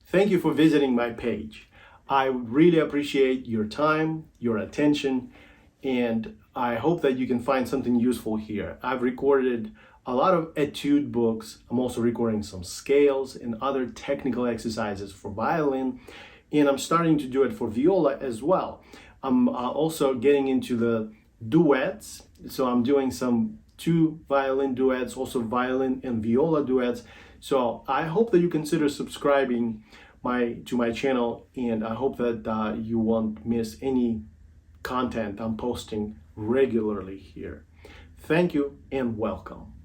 Thank you for visiting my page. I really appreciate your time, your attention, and I hope that you can find something useful here. I've recorded a lot of etude books. I'm also recording some scales and other technical exercises for violin, and I'm starting to do it for viola as well. I'm also getting into the duets, so I'm doing some 2 violin duets, also violin and viola duets. So I hope that you consider subscribing to my channel, and I hope that you won't miss any content I'm posting regularly here. Thank you and welcome.